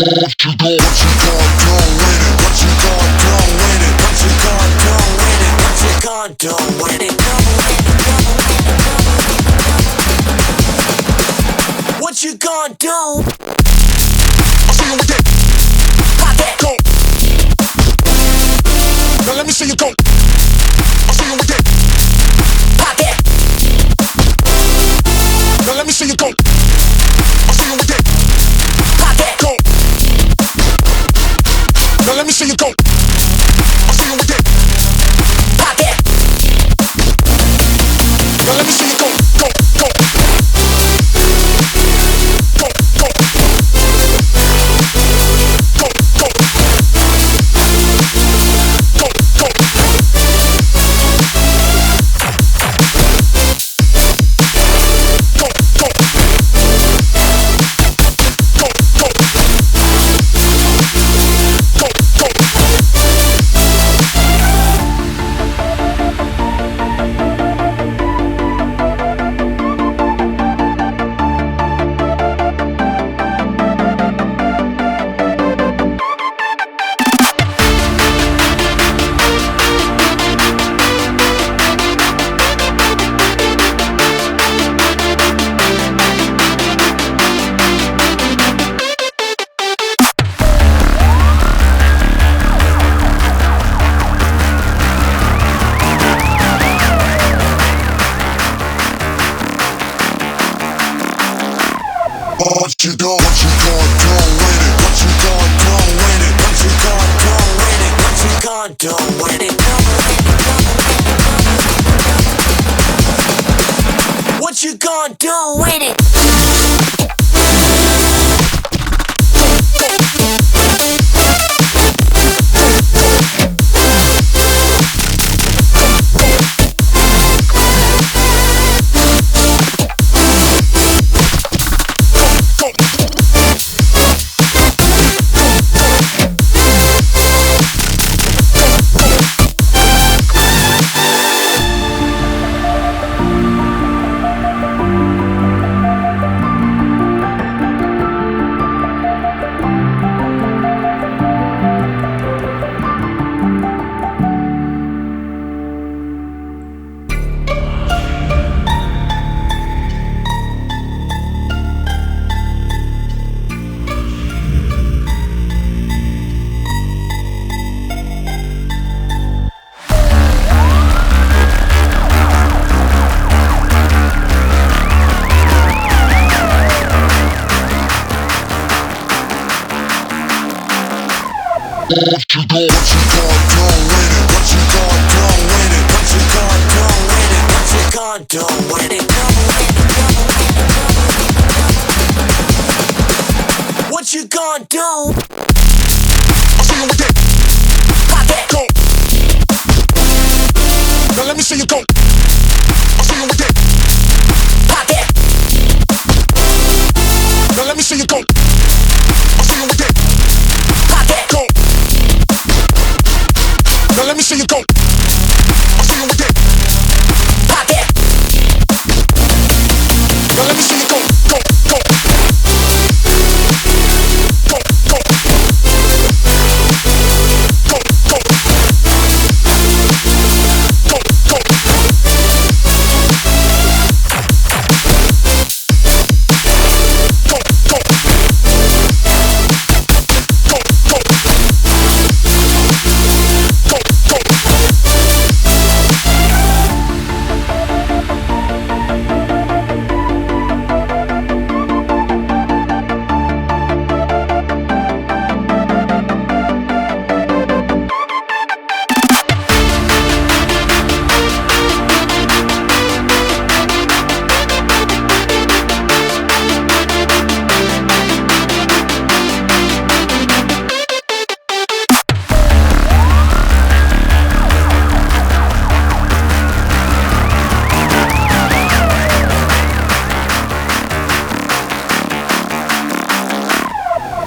What you gonna do? I'll see you with it. Pop that. Go. Now let me see you go. I'll see you with it. Pop that. Now let me see you go. I'll see you with it. Pop that. Go. Now let me see you go. I'll see you with it. Pop that. Now let me see you go. Go. Go. What you do? What you gonna do with it? What you gonna do with it? What you gonna do with it? What you gonna do with it? What you gonna do with it? What you gonna do with it? What you gonna do with it? What you gonna do with it? What you gonna do with it? What you gonna do? I'll see you with it. Pop that. Go. Now let me see you go. I'll see you with it. Pop that. Now let me see you go. I'll see you with it. Pop that. Go. Now let me see you go. I'll see you with it. Pop that. Now let me see you go. Go. Go. Go. Go. Go. Go. Go. Go.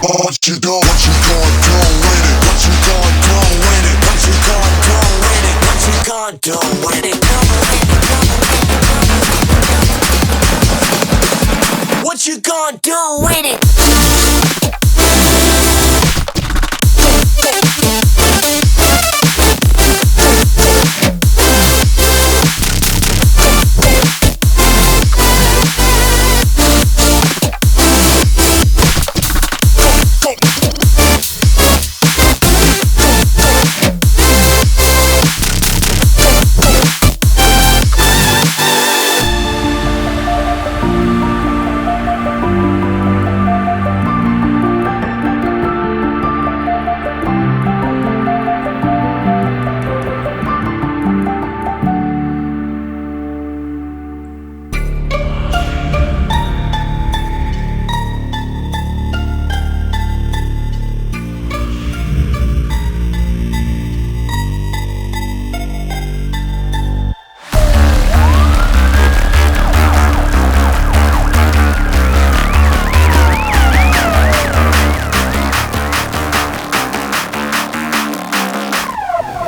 What you do? What you gonna do with it? What you gonna do with it? What you gonna do with it? What you gonna do with it? What you gonna do with it?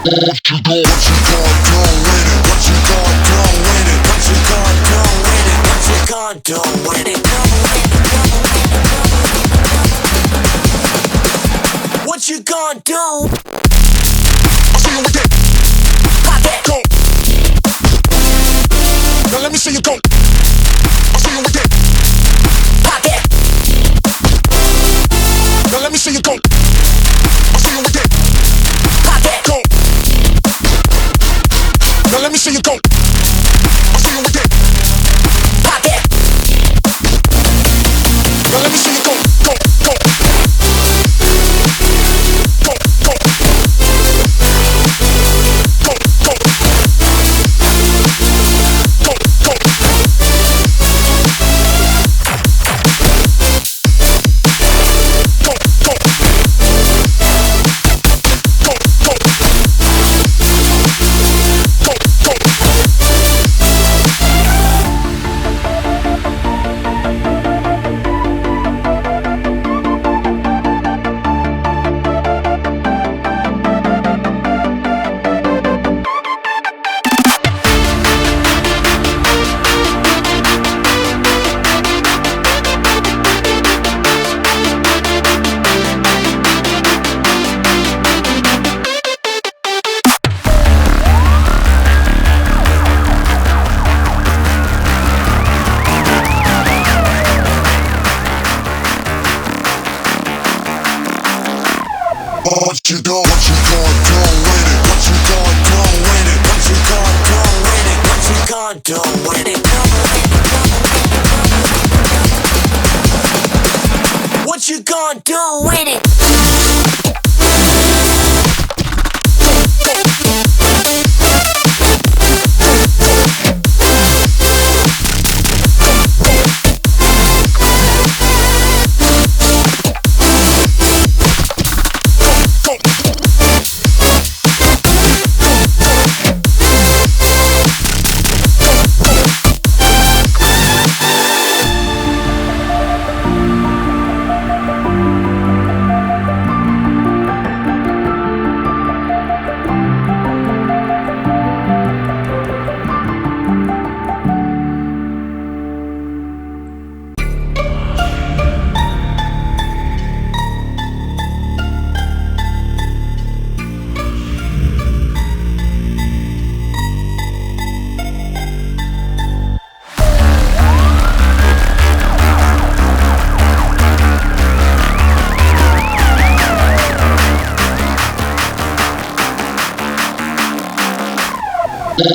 What you gonna do with it? What you gonna do with it? What you gonna do with it? What you gonna do with it? What you gonna do? I'll see you with it. Pop that. Go. Now let me see you go. I'll see you with it. Pop that. Now let me see you go. I'll see you with it. Pop that. Go. Now let me see you go. I'll see you with it. Pop that. Now let me see you go. Go, go. Go, go. Go, go. Go, go. What you gonna do with it? What you gonna do with it? What you gonna do with it? What you gonna do with it? What you gonna do with it? What you gonna do with it?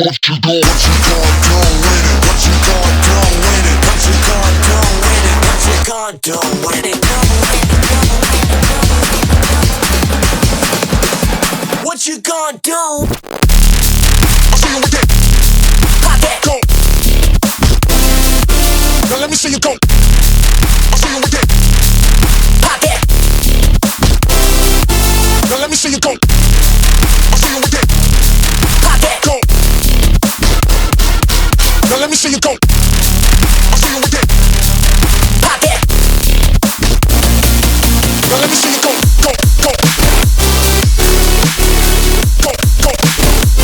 What you gonna do with it? What you gonna do with it? What you gonna do with it? What you gonna do? I'll see you with it. Pop that. Go. Now let me see you go. I'll see you with it. Pop that. Now let me see you go. I'll see you with it. Pop that. Go. Now let me see you go. I'll see you with it. Pop that. Now let me see you go. Go, go. Go, go. Go, go. Go, go.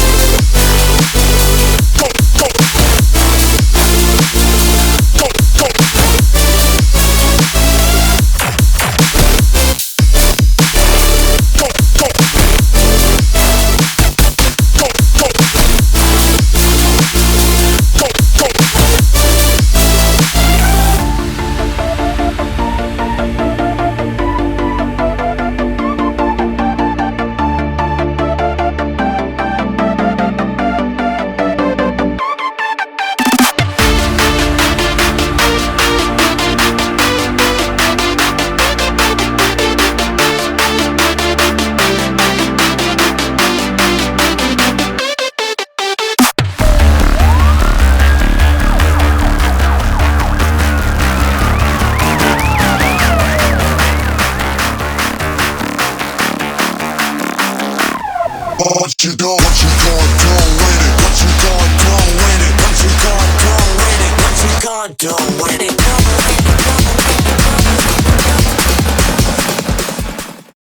What you gonna do with it? What you gonna do with it? What you gonna do with it? What you gonna do with it?